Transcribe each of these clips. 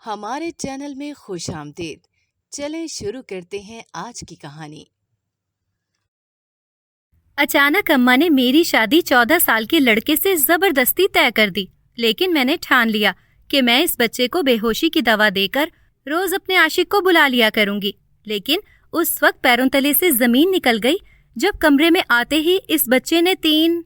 ہمارے چینل میں خوش آمدید۔ چلیں شروع کرتے ہیں آج کی کہانی۔ اچانک اماں نے میری شادی 14 سال کے لڑکے سے زبردستی طے کر دی، لیکن میں نے ٹھان لیا کہ میں اس بچے کو بے ہوشی کی دوا دے کر روز اپنے عاشق کو بلا لیا کروں گی۔ لیکن اس وقت پیروں تلے سے زمین نکل گئی جب کمرے میں آتے ہی اس بچے نے 3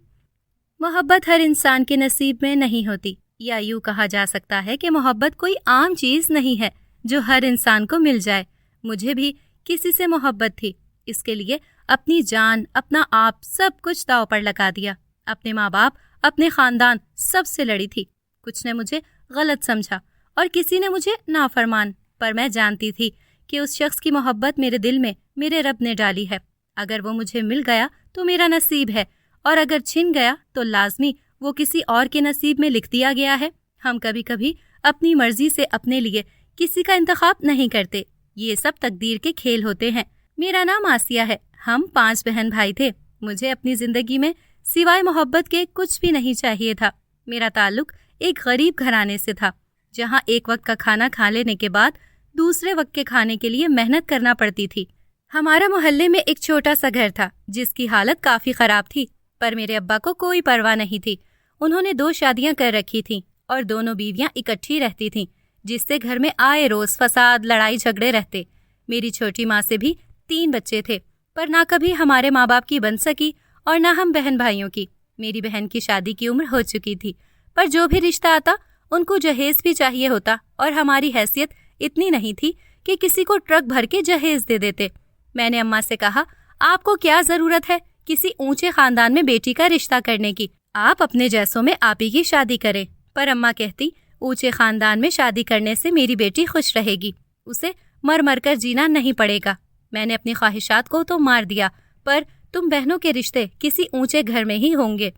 محبت ہر انسان کے نصیب میں نہیں ہوتی، یا یوں کہا جا سکتا ہے کہ محبت کوئی عام چیز نہیں ہے جو ہر انسان کو مل جائے۔ مجھے بھی کسی سے محبت تھی، اس کے لیے اپنی جان، اپنا آپ، سب کچھ داؤ پر لگا دیا۔ اپنے ماں باپ، اپنے خاندان، سب سے لڑی تھی۔ کچھ نے مجھے غلط سمجھا اور کسی نے مجھے نافرمان، پر میں جانتی تھی کہ اس شخص کی محبت میرے دل میں میرے رب نے ڈالی ہے۔ اگر وہ مجھے مل گیا تو میرا نصیب ہے، اور اگر چھن گیا تو لازمی وہ کسی اور کے نصیب میں لکھ دیا گیا ہے۔ ہم کبھی کبھی اپنی مرضی سے اپنے لیے کسی کا انتخاب نہیں کرتے، یہ سب تقدیر کے کھیل ہوتے ہیں۔ میرا نام آسیہ ہے، ہم 5 بہن بھائی تھے۔ مجھے اپنی زندگی میں سوائے محبت کے کچھ بھی نہیں چاہیے تھا۔ میرا تعلق ایک غریب گھرانے سے تھا، جہاں ایک وقت کا کھانا کھا لینے کے بعد دوسرے وقت کے کھانے کے لیے محنت کرنا پڑتی تھی۔ ہمارا محلے میں ایک چھوٹا سا گھر تھا جس کی حالت کافی خراب تھی، پر میرے ابا کو کوئی پرواہ نہیں تھی۔ انہوں نے 2 شادیاں کر رکھی تھیں اور دونوں بیویاں اکٹھی رہتی تھیں، جس سے گھر میں آئے روز فساد، لڑائی جھگڑے رہتے۔ میری چھوٹی ماں سے بھی 3 بچے تھے، پر نہ کبھی ہمارے ماں باپ کی بن سکی اور نہ ہم بہن بھائیوں کی۔ میری بہن کی شادی کی عمر ہو چکی تھی، پر جو بھی رشتہ آتا ان کو جہیز بھی چاہیے ہوتا، اور ہماری حیثیت اتنی نہیں تھی کہ کسی کو ٹرک بھر کے جہیز دے دیتے۔ میں نے اماں سے کہا، آپ کو کیا ضرورت ہے کسی اونچے خاندان میں بیٹی کا رشتہ کرنے کی؟ آپ اپنے جیسوں میں آپ ہی کی شادی کریں۔ پر اماں کہتی، اونچے خاندان میں شادی کرنے سے میری بیٹی خوش رہے گی، اسے مر مر کر جینا نہیں پڑے گا۔ میں نے اپنی خواہشات کو تو مار دیا، پر تم بہنوں کے رشتے کسی اونچے گھر میں ہی ہوں گے۔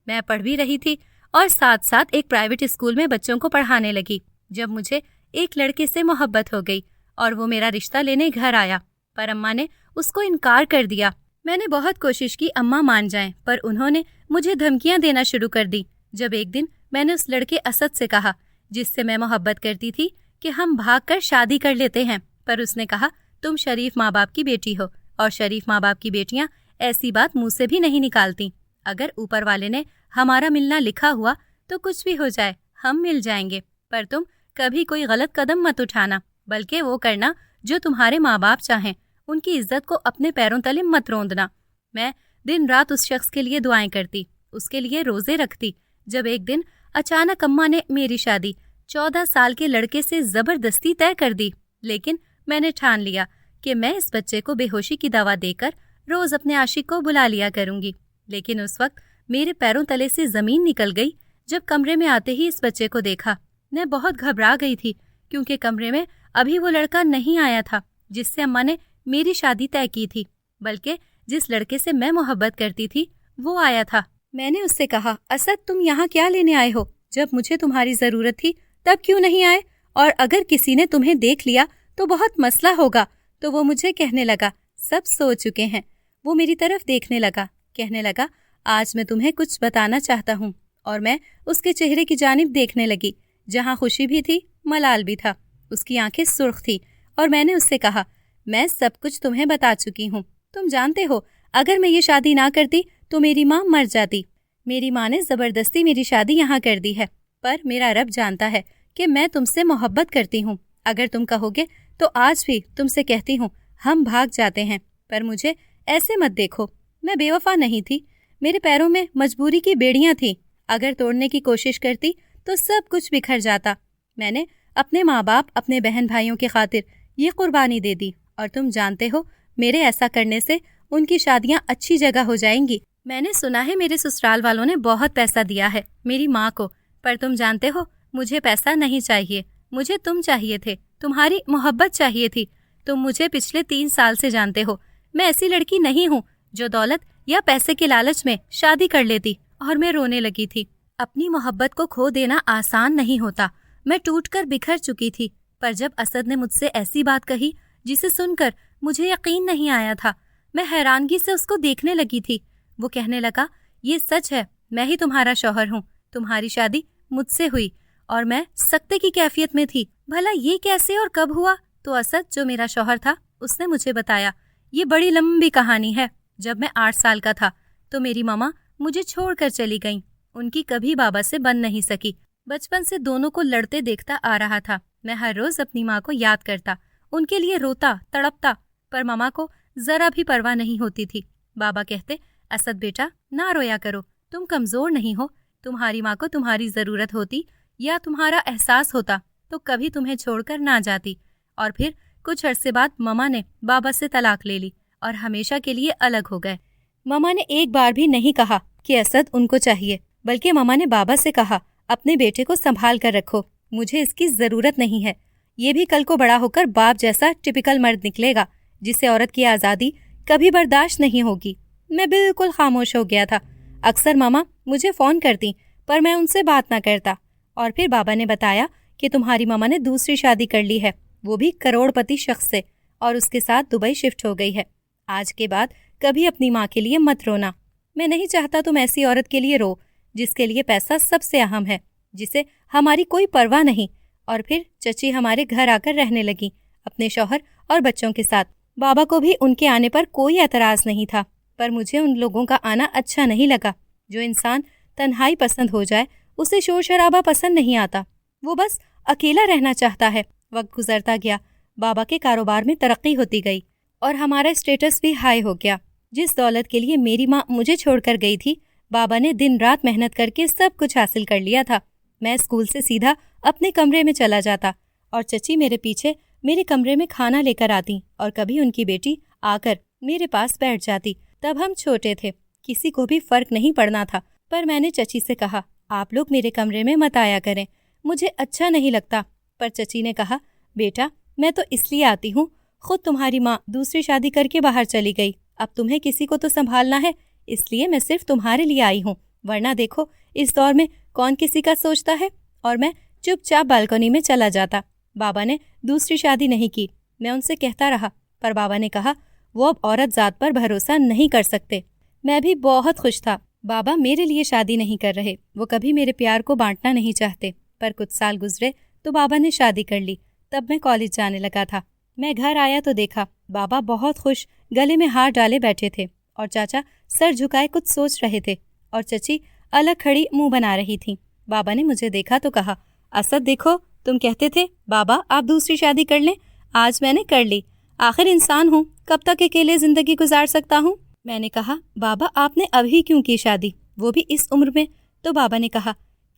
میں پڑھ بھی رہی تھی اور ساتھ ساتھ ایک پرائیویٹ اسکول میں بچوں کو پڑھانے لگی، جب مجھے ایک لڑکے سے محبت ہو گئی اور وہ میرا رشتہ لینے گھر آیا، پر اماں نے اس کو انکار کر دیا۔ میں نے بہت کوشش کی اماں مان جائیں، پر انہوں نے مجھے دھمکیاں دینا شروع کر دی۔ جب ایک دن میں نے اس لڑکے اسد سے کہا، جس سے میں محبت کرتی تھی، کہ ہم بھاگ کر شادی کر لیتے ہیں، پر اس نے کہا، تم شریف ماں باپ کی بیٹی ہو، اور شریف ماں باپ کی بیٹیاں ایسی بات منہ سے بھی نہیں نکالتی۔ اگر اوپر والے نے ہمارا ملنا لکھا ہوا تو کچھ بھی ہو جائے، ہم مل جائیں گے، پر تم کبھی کوئی غلط قدم مت اٹھانا، بلکہ وہ کرنا جو تمہارے ماں باپ چاہیں، ان کی عزت کو اپنے پیروں تلے مت روندنا۔ میں دن رات اس شخص کے لیے دعائیں کرتی، اس کے لیے روزے رکھتی۔ جب ایک دن اچانک اماں نے میری شادی 14 سال کے لڑکے سے زبردستی طے کر دی، لیکن میں نے ٹھان لیا کہ میں اس بچے کو بے ہوشی کی دوا دے کر روز اپنے عاشق کو بلا لیا کروں گی۔ لیکن اس وقت میرے پیروں تلے سے زمین نکل گئی جب کمرے میں آتے ہی اس بچے کو دیکھا۔ میں بہت گھبرا گئی تھی، کیونکہ کمرے میں ابھی وہ لڑکا نہیں آیا تھا جس سے اماں نے میری شادی طے کی تھی، بلکہ جس لڑکے سے میں محبت کرتی تھی وہ آیا تھا۔ میں نے اس سے کہا، اسد، تم یہاں کیا لینے آئے ہو؟ جب مجھے تمہاری ضرورت تھی تب کیوں نہیں آئے؟ اور اگر کسی نے تمہیں دیکھ لیا تو بہت مسئلہ ہوگا۔ تو وہ مجھے کہنے لگا، سب سو چکے ہیں۔ وہ میری طرف دیکھنے لگا، کہنے لگا، آج میں تمہیں کچھ بتانا چاہتا ہوں، اور میں اس کے چہرے کی جانب دیکھنے لگی، جہاں خوشی بھی تھی، ملال بھی تھا۔ اس کی آنکھیں سرخ تھی، اور میں نے اس سے کہا، میں سب کچھ تمہیں بتا چکی ہوں۔ تم جانتے ہو اگر میں یہ شادی نہ کرتی تو میری ماں مر جاتی۔ میری ماں نے زبردستی میری شادی یہاں کر دی ہے، پر میرا رب جانتا ہے کہ میں تم سے محبت کرتی ہوں۔ اگر تم کہو گے تو آج بھی تم سے کہتی ہوں، ہم بھاگ جاتے ہیں، پر مجھے ایسے مت دیکھو، میں بے وفا نہیں تھی۔ میرے پیروں میں مجبوری کی بیڑیاں تھیں، اگر توڑنے کی کوشش کرتی تو سب کچھ بکھر جاتا۔ میں نے اپنے ماں باپ، اپنے بہن بھائیوں کی خاطر یہ قربانی دے دی، اور تم جانتے ہو میرے ایسا کرنے سے ان کی شادیاں اچھی جگہ ہو جائیں گی۔ میں نے سنا ہے میرے سسرال والوں نے بہت پیسہ دیا ہے میری ماں کو، پر تم جانتے ہو مجھے پیسہ نہیں چاہیے، مجھے تم چاہیے تھے، تمہاری محبت چاہیے تھی۔ تم مجھے پچھلے 3 سال سے جانتے ہو، میں ایسی لڑکی نہیں ہوں جو دولت یا پیسے کے لالچ میں شادی کر لیتی۔ اور میں رونے لگی تھی۔ اپنی محبت کو کھو دینا آسان نہیں ہوتا، میں ٹوٹ کر بکھر چکی تھی۔ پر جب اسد نے مجھ سے ایسی بات کہی جسے سن کر مجھے یقین نہیں آیا تھا، میں حیرانگی سے اس کو دیکھنے لگی تھی۔ وہ کہنے لگا، یہ سچ ہے، میں ہی تمہارا شوہر ہوں، تمہاری شادی مجھ سے ہوئی، اور میں سکتے کی کیفیت میں تھی۔ بھلا یہ کیسے اور کب ہوا؟ تو اسد جو میرا شوہر تھا اس نے مجھے بتایا۔ یہ بڑی لمبی کہانی ہے۔ جب میں 8 سال کا تھا تو میری ماما مجھے چھوڑ کر چلی گئیں۔ ان کی کبھی بابا سے بن نہیں سکی۔ بچپن سے دونوں کو لڑتے دیکھتا آ رہا تھا۔ میں ہر روز اپنی ماں کو یاد کرتا، ان کے لیے روتا تڑپتا، پر ماما کو ذرا بھی پرواہ نہیں ہوتی تھی۔ بابا کہتے، اسد بیٹا نہ رویا کرو، تم کمزور نہیں ہو، تمہاری ماں کو تمہاری ضرورت ہوتی یا تمہارا احساس ہوتا تو کبھی تمہیں چھوڑ کر نہ جاتی۔ اور پھر کچھ عرصے بعد ماما نے بابا سے طلاق لے لی اور ہمیشہ کے لیے الگ ہو گئے۔ ماما نے ایک بار بھی نہیں کہا کہ اسد ان کو چاہیے، بلکہ ماما نے بابا سے کہا، اپنے بیٹے کو سنبھال کر رکھو، مجھے اس کی ضرورت نہیں ہے۔ یہ بھی کل کو بڑا ہو کر باپ جیسا ٹپیکل مرد نکلے گا جسے عورت کی آزادی کبھی برداشت نہیں ہوگی۔ میں بالکل خاموش ہو گیا تھا۔ اکثر ماما مجھے فون کرتی پر میں ان سے بات نہ کرتا۔ اور پھر بابا نے بتایا کہ تمہاری ماما نے دوسری شادی کر لی ہے، وہ بھی کروڑ پتی شخص سے، اور اس کے ساتھ دبئی شفٹ ہو گئی ہے۔ آج کے بعد کبھی اپنی ماں کے لیے مت رونا۔ میں نہیں چاہتا تم ایسی عورت کے لیے رو جس کے لیے پیسہ سب سے اہم ہے، جسے ہماری کوئی پرواہ نہیں۔ اور پھر چچی ہمارے گھر آ کر رہنے لگی اپنے شوہر اور بچوں کے ساتھ۔ بابا کو بھی ان کے آنے پر کوئی اعتراض نہیں تھا، پر مجھے ان لوگوں کا آنا اچھا نہیں لگا۔ جو انسان تنہائی پسند ہو جائے اسے شور شرابہ پسند نہیں آتا، وہ بس اکیلا رہنا چاہتا ہے۔ وقت گزرتا گیا، بابا کے کاروبار میں ترقی ہوتی گئی اور ہمارا اسٹیٹس بھی ہائی ہو گیا۔ جس دولت کے لیے میری ماں مجھے چھوڑ کر گئی تھی، بابا نے دن رات محنت کر کے سب کچھ حاصل کر لیا تھا۔ میں اسکول سے سیدھا اپنے کمرے میں چلا جاتا اور چچی میرے پیچھے میرے کمرے میں کھانا لے کر آتی اور کبھی ان کی بیٹی آ کر میرے پاس بیٹھ جاتی۔ تب ہم چھوٹے تھے، کسی کو بھی فرق نہیں پڑنا تھا، پر میں نے چچی سے کہا، آپ لوگ میرے کمرے میں مت آیا کریں، مجھے اچھا نہیں لگتا۔ پر چچی نے کہا، بیٹا میں تو اس لیے آتی ہوں، خود تمہاری ماں دوسری شادی کر کے باہر چلی گئی، اب تمہیں کسی کو تو سنبھالنا ہے، اس لیے میں صرف تمہارے لیے آئی ہوں، ورنہ دیکھو اس دور میں کون کسی کا سوچتا ہے۔ اور میں چپ چاپ بالکنی میں چلا جاتا۔ بابا نے دوسری شادی نہیں کی، میں ان سے کہتا رہا، پر بابا نے کہا وہ اب عورت ذات پر بھروسہ نہیں کر سکتے۔ میں بھی بہت خوش تھا، بابا میرے لیے شادی نہیں کر رہے، وہ کبھی میرے پیار کو بانٹنا نہیں چاہتے۔ پر کچھ سال گزرے تو بابا نے شادی کر لی، تب میں کالج جانے لگا تھا۔ میں گھر آیا تو دیکھا بابا بہت خوش گلے میں ہار ڈالے بیٹھے تھے اور چاچا سر جھکائے کچھ سوچ رہے تھے اور چچی الگ کھڑی منہ بنا رہی تھی۔ بابا نے مجھے دیکھا تو کہا، اسد دیکھو تم کہتے تھے بابا آپ دوسری شادی کر لیں، آج میں نے کر لی، آخر انسان ہوں، کب تک اکیلے زندگی گزار سکتا ہوں۔ میں نے کہا، بابا آپ نے ابھی کیوں کی شادی، وہ بھی اس عمر میں؟ تو بابا نے کہا،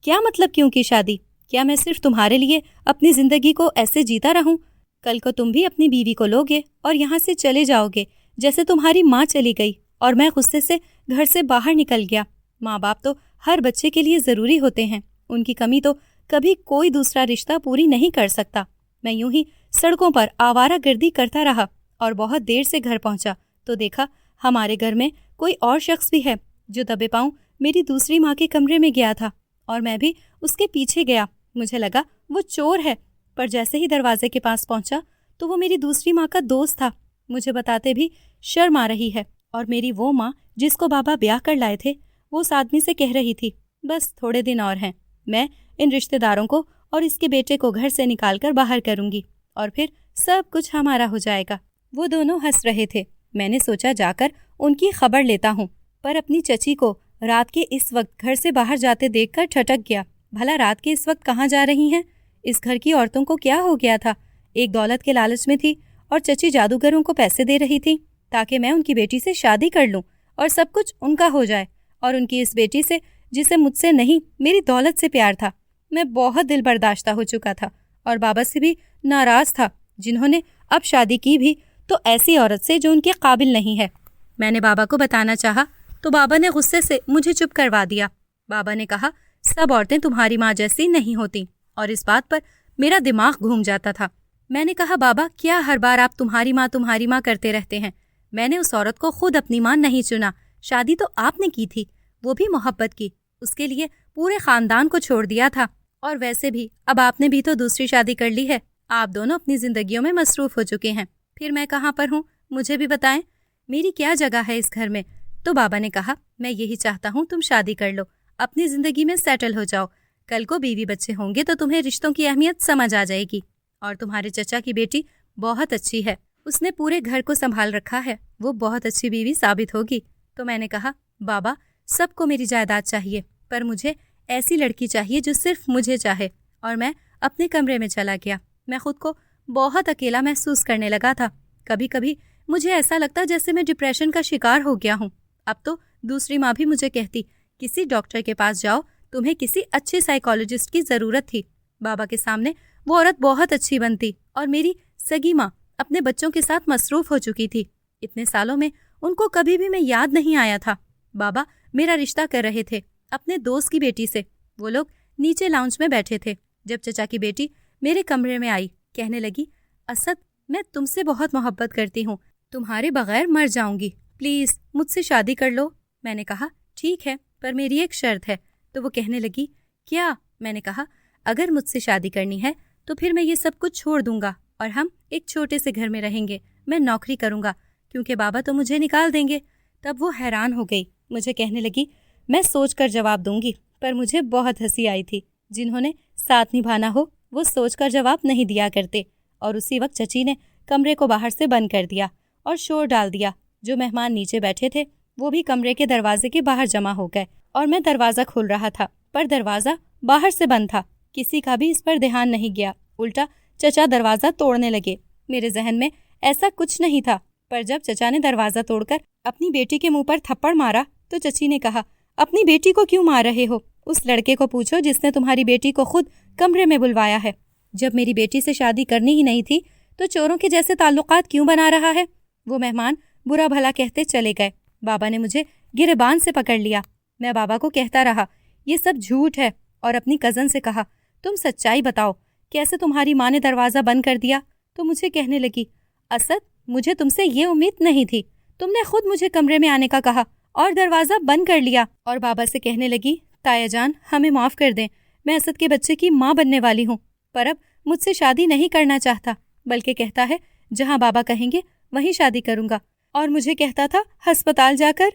کیا مطلب کیوں کی شادی؟ کیا میں صرف تمہارے لیے اپنی زندگی کو ایسے جیتا رہوں؟ کل کو تم بھی اپنی بیوی کو لوگے اور یہاں سے چلے جاؤ گے جیسے تمہاری ماں چلی گئی اور میں غصے سے گھر سے باہر نکل گیا۔ ماں باپ تو ہر بچے کے لیے ضروری ہوتے ہیں، ان کی کمی تو کبھی کوئی دوسرا رشتہ پوری نہیں کر سکتا۔ میں یوں ہی سڑکوں پر آوارہ گردی کرتا رہا اور بہت دیر سے گھر پہنچا تو دیکھا ہمارے گھر میں کوئی اور شخص بھی ہے جو دبے پاؤں میری دوسری ماں کے کمرے میں گیا تھا اور میں بھی اس کے پیچھے گیا۔ مجھے لگا وہ چور ہے، پر جیسے ہی دروازے کے پاس پہنچا تو وہ میری دوسری ماں کا دوست تھا۔ مجھے بتاتے بھی شرم آ رہی ہے، اور میری وہ ماں جس کو بابا بیاہ کر لائے تھے وہ اس آدمی سے کہہ رہی تھی، بس تھوڑے دن اور ہیں، میں ان رشتہ داروں کو اور اس کے بیٹے کو گھر سے نکال کر باہر کروں گی اور پھر سب کچھ ہمارا ہو جائے گا۔ وہ دونوں ہنس رہے تھے۔ میں نے سوچا جا کر ان کی خبر لیتا ہوں، پر اپنی چچی کو رات کے اس وقت گھر سے باہر جاتے دیکھ کر ٹھٹک گیا۔ بھلا رات کے اس وقت کہاں جا رہی ہیں؟ اس گھر کی عورتوں کو کیا ہو گیا تھا؟ ایک دولت کے لالچ میں تھی اور چچی جادوگروں کو پیسے دے رہی تھی تاکہ میں ان کی بیٹی سے شادی کر لوں اور سب کچھ ان کا ہو جائے، اور ان کی اس بیٹی سے جسے مجھ سے نہیں میری دولت سے پیار تھا۔ میں بہت دل برداشتہ ہو چکا تھا اور بابا سے بھی ناراض تھا، جنہوں نے اب شادی کی بھی تو ایسی عورت سے جو ان کے قابل نہیں ہے۔ میں نے بابا کو بتانا چاہا تو بابا نے غصے سے مجھے چپ کروا دیا۔ بابا نے کہا، سب عورتیں تمہاری ماں جیسی نہیں ہوتی، اور اس بات پر میرا دماغ گھوم جاتا تھا۔ میں نے کہا، بابا کیا ہر بار آپ تمہاری ماں کرتے رہتے ہیں؟ میں نے اس عورت کو خود اپنی ماں نہیں چنا، شادی تو آپ نے کی تھی، وہ بھی محبت کی، اس کے لیے پورے خاندان کو چھوڑ دیا تھا، اور ویسے بھی اب آپ نے بھی تو دوسری شادی کر لی ہے، آپ دونوں اپنی زندگیوں میں مصروف ہو چکے ہیں، پھر میں کہاں پر ہوں؟ مجھے بھی بتائیں، میری کیا جگہ ہے اس گھر میں؟ تو بابا نے کہا، میں یہی چاہتا ہوں تم شادی کر لو، اپنی زندگی میں سیٹل ہو جاؤ، کل کو بیوی بچے ہوں گے تو تمہیں رشتوں کی اہمیت سمجھ آ جائے گی۔ اور تمہارے چچا کی بیٹی بہت اچھی ہے، اس نے پورے گھر کو سنبھال رکھا ہے، وہ بہت اچھی بیوی ثابت ہوگی۔ تو میں نے کہا، بابا سب کو میری جائیداد چاہیے، پر مجھے ایسی لڑکی چاہیے جو صرف مجھے چاہے۔ اور میں اپنے کمرے میں چلا گیا۔ میں خود کو بہت اکیلا محسوس کرنے لگا تھا۔ کبھی کبھی مجھے ایسا لگتا جیسے میں ڈپریشن کا شکار ہو گیا ہوں۔ اب تو دوسری ماں بھی مجھے کہتی، کسی ڈاکٹر کے پاس جاؤ، تمہیں کسی اچھے سائیکالوجسٹ کی ضرورت تھی۔ بابا کے سامنے وہ عورت بہت اچھی بنتی، اور میری سگی ماں اپنے بچوں کے ساتھ مصروف ہو چکی تھی۔ اتنے سالوں میں ان کو کبھی بھی میں یاد نہیں آیا تھا۔ بابا میرا رشتہ کر رہے تھے اپنے دوست کی بیٹی سے۔ وہ لوگ نیچے لاؤنج میں بیٹھے تھے جب چچا کی بیٹی میرے کمرے میں آئی۔ کہنے لگی، اسد میں تم سے بہت محبت کرتی ہوں، تمہارے بغیر مر جاؤں گی، پلیز مجھ سے شادی کر لو۔ میں نے کہا، ٹھیک ہے، پر میری ایک شرط ہے۔ تو وہ کہنے لگی، کیا؟ میں نے کہا، اگر مجھ سے شادی کرنی ہے تو پھر میں یہ سب کچھ چھوڑ دوں گا اور ہم ایک چھوٹے سے گھر میں رہیں گے، میں نوکری کروں گا کیونکہ بابا تو مجھے نکال دیں گے۔ تب وہ حیران ہو گئی، مجھے کہنے لگی، میں سوچ کر جواب دوں گی، پر مجھے بہت ہنسی آئی تھی۔ جنہوں نے ساتھ نبھانا ہو وہ سوچ کر جواب نہیں دیا کرتے۔ اور اسی وقت چچی نے کمرے کو باہر سے بند کر دیا اور شور ڈال دیا۔ جو مہمان نیچے بیٹھے تھے وہ بھی کمرے کے دروازے کے باہر جمع ہو گئے، اور میں دروازہ کھول رہا تھا، پر دروازہ باہر سے بند تھا۔ کسی کا بھی اس پر دھیان نہیں گیا، الٹا چچا دروازہ توڑنے لگے۔ میرے ذہن میں ایسا کچھ نہیں تھا، پر جب چچا نے دروازہ توڑ کر اپنی بیٹی کے منہ پر تھپڑ مارا تو چچی نے کہا، اپنی بیٹی کو کیوں مار رہے ہو؟ اس لڑکے کو پوچھو جس نے تمہاری بیٹی کو خود کمرے میں بلوایا ہے۔ جب میری بیٹی سے شادی کرنی ہی نہیں تھی تو چوروں کے جیسے تعلقات کیوں بنا رہا ہے؟ وہ مہمان برا بھلا کہتے چلے گئے۔ بابا نے مجھے گریبان سے پکڑ لیا۔ میں بابا کو کہتا رہا، یہ سب جھوٹ ہے، اور اپنی کزن سے کہا، تم سچائی بتاؤ، کیسے تمہاری ماں نے دروازہ بند کر دیا؟ تو مجھے کہنے لگی، اسد مجھے تم سے یہ امید نہیں تھی، تم نے خود مجھے کمرے میں آنے کا کہا اور دروازہ بند کر لیا۔ اور بابا سے کہنے لگی، تایا جان ہمیں معاف کر دیں، میں اسد کے بچے کی ماں بننے والی ہوں، پر اب مجھ سے شادی نہیں کرنا چاہتا، بلکہ کہتا ہے جہاں بابا کہیں گے وہیں شادی کروں گا، اور مجھے کہتا تھا ہسپتال جا کر۔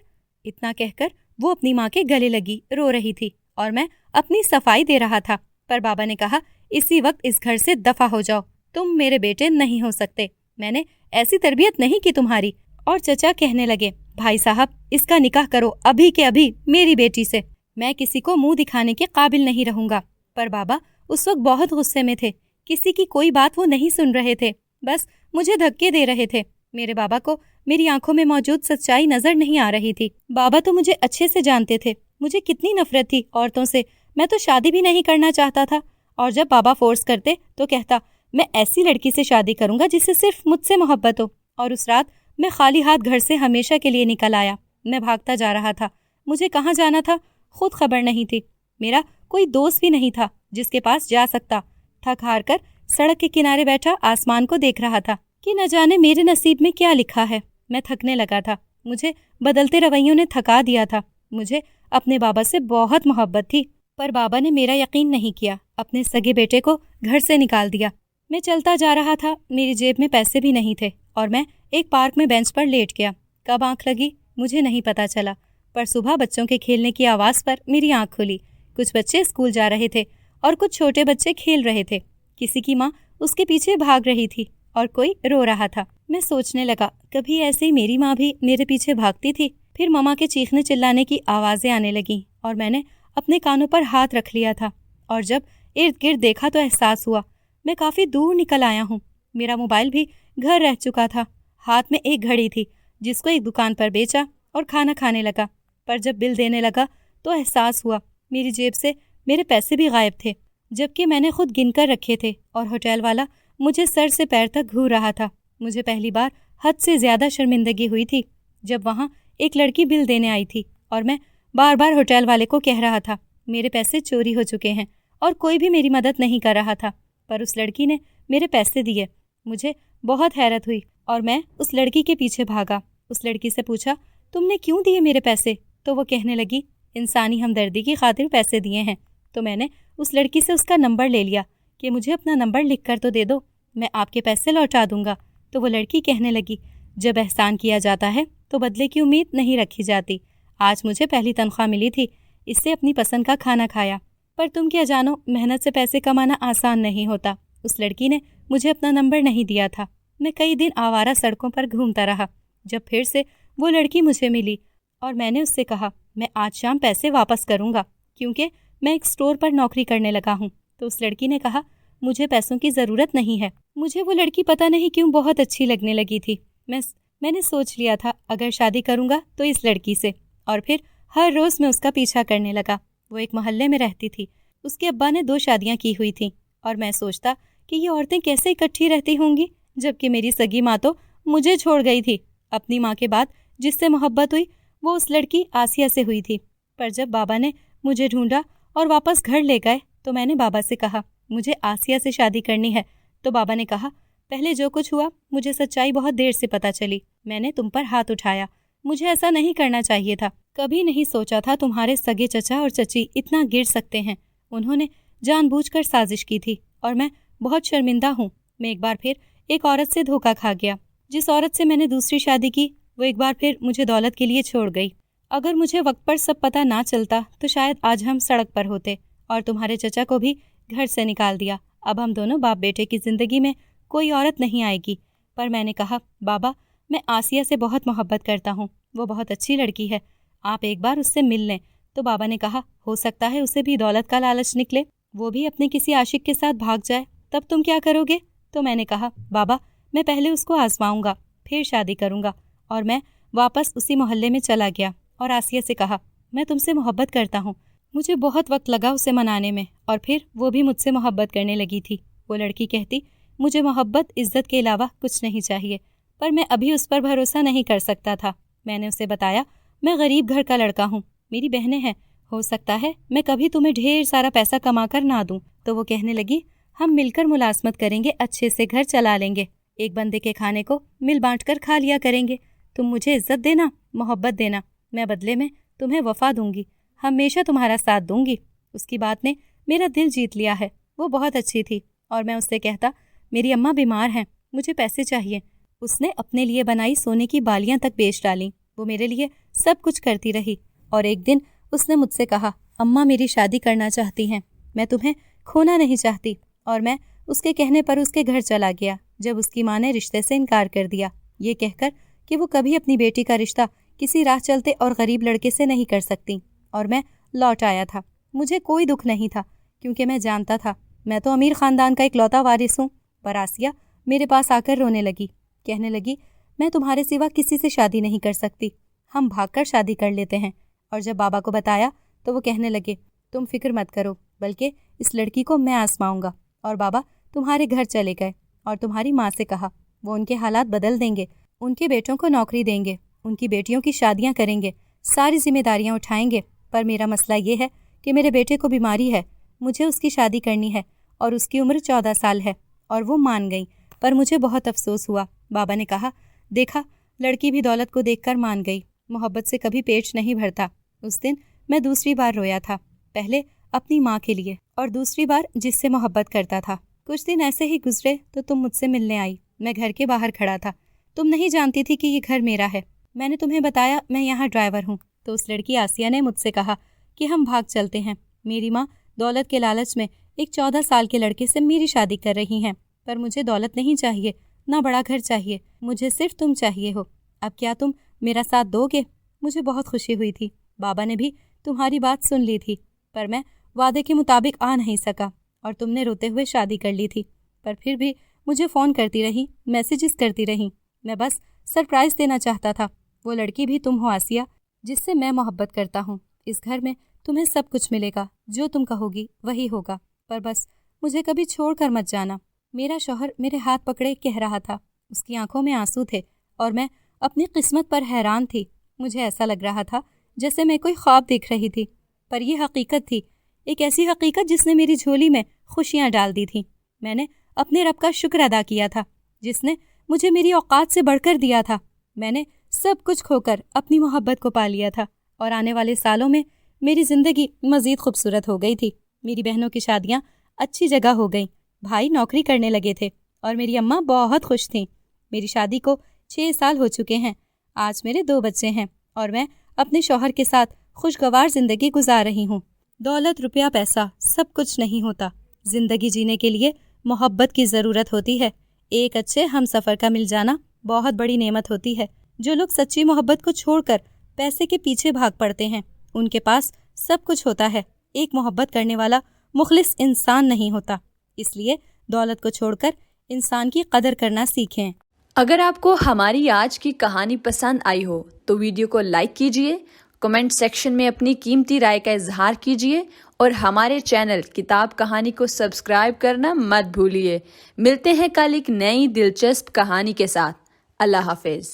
اتنا کہہ کر وہ اپنی ماں کے گلے لگی، رو رہی تھی، اور میں اپنی صفائی دے رہا تھا۔ پر بابا نے کہا، اسی وقت اس گھر سے دفع ہو جاؤ، تم میرے بیٹے نہیں ہو سکتے، میں نے ایسی تربیت نہیں کی تمہاری۔ اور چچا کہنے لگے، بھائی صاحب اس کا نکاح کرو ابھی کے ابھی میری بیٹی سے، میں کسی کو منہ دکھانے کے قابل نہیں رہوں گا۔ پر بابا اس وقت بہت غصے میں تھے، کسی کی کوئی بات وہ نہیں سن رہے تھے، بس مجھے دھکے دے رہے تھے۔ میرے بابا کو میری آنکھوں میں موجود سچائی نظر نہیں آ رہی تھی۔ بابا تو مجھے اچھے سے جانتے تھے، مجھے کتنی نفرت تھی عورتوں سے، میں تو شادی بھی نہیں کرنا چاہتا تھا، اور جب بابا فورس کرتے تو کہتا، میں ایسی لڑکی سے شادی کروں گا جسے صرف مجھ سے محبت ہو۔ اور اس رات میں خالی ہاتھ گھر سے ہمیشہ کے لیے نکل آیا۔ میں بھاگتا جا رہا تھا، مجھے کہاں جانا تھا خود خبر نہیں تھی، میرا کوئی دوست بھی نہیں تھا جس کے پاس جا سکتا۔ تھک ہار کر سڑک کے کنارے بیٹھا آسمان کو دیکھ رہا تھا کہ نہ جانے میرے نصیب میں کیا لکھا ہے۔ میں تھکنے لگا تھا، مجھے بدلتے رویوں نے تھکا دیا تھا۔ مجھے اپنے بابا سے بہت محبت تھی، پر بابا نے میرا یقین نہیں کیا، اپنے سگے بیٹے کو گھر سے نکال دیا۔ میں چلتا جا رہا تھا، میری جیب میں پیسے بھی نہیں تھے، اور میں ایک پارک میں بینچ پر لیٹ گیا۔ کب آنکھ لگی مجھے نہیں پتا چلا، پر صبح بچوں کے کھیلنے کی آواز پر میری آنکھ کھلی۔ کچھ بچے اسکول جا رہے تھے اور کچھ چھوٹے بچے کھیل رہے تھے۔ کسی کی ماں اس کے پیچھے بھاگ رہی تھی اور کوئی رو رہا تھا۔ میں سوچنے لگا، کبھی ایسے ہی میری ماں بھی میرے پیچھے بھاگتی تھی۔ پھر ماما کے چیخنے چلانے کی آوازیں آنے لگیں، اور میں نے اپنے کانوں پر ہاتھ رکھ لیا تھا، اور جب ارد گرد دیکھا تو احساس ہوا میں کافی دور نکل آیا ہوں۔ میرا موبائل بھی گھر رہ چکا تھا۔ ہاتھ میں ایک گھڑی تھی جس کو ایک دکان پر بیچا اور کھانا کھانے لگا، پر جب بل دینے لگا تو احساس ہوا میری جیب سے میرے پیسے بھی غائب تھے، جبکہ میں نے خود گن کر رکھے تھے، اور ہوٹل والا مجھے سر سے پیر تک گھور رہا تھا۔ مجھے پہلی بار حد سے زیادہ شرمندگی ہوئی تھی جب وہاں ایک لڑکی بل دینے آئی تھی، اور میں بار بار ہوٹل والے کو کہہ رہا تھا میرے پیسے چوری ہو چکے ہیں، اور کوئی بھی میری مدد نہیں کر رہا تھا، پر اس لڑکی نے میرے پیسے دیے۔ مجھے بہت حیرت ہوئی اور میں اس لڑکی کے پیچھے بھاگا۔ اس لڑکی سے پوچھا، تم نے کیوں دیے میرے پیسے؟ تو وہ کہنے لگی، انسانی ہمدردی کی خاطر پیسے دیے ہیں۔ تو میں نے اس لڑکی سے اس کا نمبر لے لیا کہ مجھے اپنا نمبر لکھ کر تو دے دو، میں آپ کے پیسے لوٹا دوں گا۔ تو وہ لڑکی کہنے لگی، جب احسان کیا جاتا ہے تو بدلے کی امید نہیں رکھی جاتی۔ آج مجھے پہلی تنخواہ ملی تھی، اس سے اپنی پسند کا کھانا کھایا، پر تم کیا جانو، محنت سے پیسے کمانا آسان نہیں ہوتا۔ اس لڑکی نے مجھے اپنا نمبر نہیں دیا تھا۔ میں کئی دن آوارہ سڑکوں پر گھومتا رہا۔ جب پھر سے وہ لڑکی مجھے ملی اور میں نے اس سے کہا میں آج شام پیسے واپس کروں گا کیونکہ میں ایک اسٹور پر نوکری کرنے لگا ہوں، تو اس لڑکی نے کہا مجھے پیسوں کی ضرورت نہیں ہے۔ مجھے وہ لڑکی پتہ نہیں کیوں بہت اچھی لگنے لگی تھی۔ میں نے سوچ لیا تھا اگر شادی کروں گا تو اس لڑکی سے، اور پھر ہر روز میں اس کا پیچھا کرنے لگا۔ وہ ایک محلے میں رہتی تھی۔ اس کے ابا نے 2 شادیاں کی ہوئی تھیں، اور میں سوچتا کہ یہ عورتیں کیسے اکٹھی رہتی ہوں گی، جبکہ میری سگی ماں تو مجھے چھوڑ گئی تھی۔ اپنی ماں کے بعد جس سے محبت ہوئی وہ اس لڑکی آسیہ سے ہوئی تھی۔ پر جب بابا نے مجھے ڈھونڈا اور واپس گھر لے گئے تو میں نے بابا سے کہا مجھے آسیہ سے شادی کرنی ہے، تو بابا نے کہا پہلے جو کچھ ہوا مجھے سچائی بہت دیر سے پتہ چلی۔ میں نے تم پر ہاتھ اٹھایا، مجھے ایسا نہیں کرنا چاہیے تھا۔ کبھی نہیں سوچا تھا تمہارے سگے چچا اور چچی اتنا گر سکتے ہیں۔ انہوں نے جان بوجھ کر سازش کی تھی اور میں بہت شرمندہ ہوں۔ میں ایک بار پھر ایک عورت سے دھوکہ کھا گیا۔ جس عورت سے میں نے دوسری شادی کی وہ ایک بار پھر مجھے دولت کے لیے چھوڑ گئی۔ اگر مجھے وقت پر سب پتہ نہ چلتا تو شاید آج ہم سڑک پر ہوتے اور تمہارے چچا کو بھی گھر سے نکال دیا۔ اب ہم دونوں باپ بیٹے کی زندگی میں کوئی عورت نہیں آئے گی۔ پر میں نے کہا بابا میں آسیہ سے بہت محبت کرتا ہوں، وہ بہت اچھی لڑکی ہے، آپ ایک بار اس سے مل لیں۔ تو بابا نے کہا ہو سکتا ہے اسے بھی دولت کا لالچ نکلے، وہ بھی اپنے کسی عاشق کے ساتھ بھاگ جائے، تب تم کیا کرو گے؟ تو میں نے کہا بابا میں پہلے اس کو آزماؤں گا پھر شادی کروں گا۔ اور میں واپس اسی محلے میں چلا گیا اور آسیہ سے کہا میں تم سے محبت کرتا ہوں۔ مجھے بہت وقت لگا اسے منانے میں، اور پھر وہ بھی مجھ سے محبت کرنے لگی تھی۔ وہ لڑکی کہتی مجھے محبت عزت کے علاوہ کچھ نہیں چاہیے، پر میں ابھی اس پر بھروسہ نہیں کر سکتا تھا۔ میں نے اسے بتایا میں غریب گھر کا لڑکا ہوں، میری بہنیں ہیں، ہو سکتا ہے میں کبھی تمہیں ڈھیر سارا پیسہ کما کر نہ دوں۔ تو وہ کہنے لگی ہم مل کر ملازمت کریں گے، اچھے سے گھر چلا لیں گے، ایک بندے کے کھانے کو مل بانٹ کر کھا لیا کریں گے، تم مجھے عزت دینا، محبت دینا، میں بدلے میں تمہیں وفا دوں گی، ہمیشہ تمہارا ساتھ دوں گی۔ اس کی بات نے میرا دل جیت لیا ہے۔ وہ بہت اچھی تھی اور میں اس سے کہتا میری اماں بیمار ہیں، مجھے پیسے چاہیے۔ اس نے اپنے لیے بنائی سونے کی بالیاں تک بیچ ڈالیں۔ وہ میرے لیے سب کچھ کرتی رہی، اور ایک دن اس نے مجھ سے کہا اماں میری شادی کرنا چاہتی ہیں، میں تمہیں کھونا نہیں چاہتی، اور میں اس کے کہنے پر اس کے گھر چلا گیا جب اس کی ماں نے رشتے سے انکار کر دیا، یہ کہہ کر کہ وہ کبھی اپنی بیٹی کا رشتہ کسی راہ چلتے اور غریب لڑکے سے نہیں کر سکتی۔ اور میں لوٹ آیا تھا۔ مجھے کوئی دکھ نہیں تھا کیونکہ میں جانتا تھا میں تو امیر خاندان کا اکلوتا وارث ہوں۔ پر آسیہ میرے پاس آ کر رونے لگی، کہنے لگی میں تمہارے سوا کسی سے شادی نہیں کر سکتی، ہم بھاگ کر شادی کر لیتے ہیں۔ اور جب بابا کو بتایا تو وہ کہنے لگے تم فکر مت کرو، بلکہ اس لڑکی کو میں آزماؤں گا۔ اور بابا تمہارے گھر چلے گئے اور تمہاری ماں سے کہا وہ ان کے حالات بدل دیں گے، ان کے بیٹوں کو نوکری دیں گے، ان کی بیٹیوں کی شادیاں کریں گے، ساری ذمہ داریاں اٹھائیں گے۔ پر میرا مسئلہ یہ ہے کہ میرے بیٹے کو بیماری ہے، مجھے اس کی شادی کرنی ہے، اور اس کی عمر 14 سال ہے۔ اور وہ مان گئی، پر مجھے بہت افسوس ہوا۔ بابا نے کہا دیکھا لڑکی بھی دولت کو دیکھ کر مان گئی، محبت سے کبھی پیٹ نہیں بھرتا۔ اس دن میں دوسری بار رویا تھا، پہلے اپنی ماں کے لیے اور دوسری بار جس سے محبت کرتا تھا۔ کچھ دن ایسے ہی گزرے تو تم مجھ سے ملنے آئی، میں گھر کے باہر کھڑا تھا، تم نہیں جانتی تھی کہ یہ گھر میرا ہے۔ میں نے تمہیں بتایا میں یہاں ڈرائیور ہوں، تو اس لڑکی آسیہ نے مجھ سے کہا کہ ہم بھاگ چلتے ہیں، میری ماں دولت کے لالچ میں ایک 14 سال کے لڑکے سے میری شادی کر رہی ہیں، پر مجھے دولت نہیں چاہیے، نہ بڑا گھر چاہیے، مجھے صرف تم چاہیے ہو، اب کیا تم میرا ساتھ دو گے؟ مجھے بہت خوشی ہوئی تھی، بابا نے بھی تمہاری بات سن لی تھی، پر میں وعدے کے مطابق آ نہیں سکا اور تم نے روتے ہوئے شادی کر لی تھی، پر پھر بھی مجھے فون کرتی رہی، میسیجز کرتی رہی، میں بس سرپرائز دینا چاہتا تھا۔ وہ لڑکی بھی تم ہو آسیہ، جس سے میں محبت کرتا ہوں، اس گھر میں تمہیں سب کچھ ملے گا، جو تم کہو گی وہی ہوگا، پر بس مجھے کبھی چھوڑ کر مت جانا۔ میرا شوہر میرے ہاتھ پکڑے کہہ رہا تھا، اس کی آنکھوں میں آنسو تھے اور میں اپنی قسمت پر حیران تھی۔ مجھے ایسا لگ رہا تھا جیسے میں کوئی خواب دیکھ رہی تھی، پر یہ حقیقت تھی، ایک ایسی حقیقت جس نے میری جھولی میں خوشیاں ڈال دی تھیں۔ میں نے اپنے رب کا شکر ادا کیا تھا جس نے مجھے میری اوقات سے بڑھ کر دیا تھا۔ میں نے سب کچھ کھو کر اپنی محبت کو پا لیا تھا، اور آنے والے سالوں میں میری زندگی مزید خوبصورت ہو گئی تھی۔ میری بہنوں کی شادیاں اچھی جگہ ہو گئیں، بھائی نوکری کرنے لگے تھے، اور میری اماں بہت خوش تھیں۔ میری شادی کو 6 سال ہو چکے ہیں، آج میرے 2 بچے ہیں، اور میں اپنے شوہر کے ساتھ خوشگوار زندگی گزار رہی ہوں۔ دولت، روپیہ، پیسہ سب کچھ نہیں ہوتا. زندگی جینے کے لیے محبت کی ضرورت ہوتی ہے. ایک اچھے ہم سفر کا مل جانا بہت بڑی نعمت ہوتی ہے. جو لوگ سچی محبت کو چھوڑ کر پیسے کے پیچھے بھاگ پڑتے ہیں ان کے پاس سب کچھ ہوتا ہے. ایک محبت کرنے والا مخلص انسان نہیں ہوتا. اس لیے دولت کو چھوڑ کر انسان کی قدر کرنا سیکھیں. اگر آپ کو ہماری آج کی کہانی پسند آئی ہو تو ویڈیو کو لائک کیجئے، کمنٹ سیکشن میں اپنی قیمتی رائے کا اظہار کیجئے اور ہمارے چینل کتاب کہانی کو سبسکرائب کرنا مت بھولیے. ملتے ہیں کل ایک نئی دلچسپ کہانی کے ساتھ. اللہ حافظ.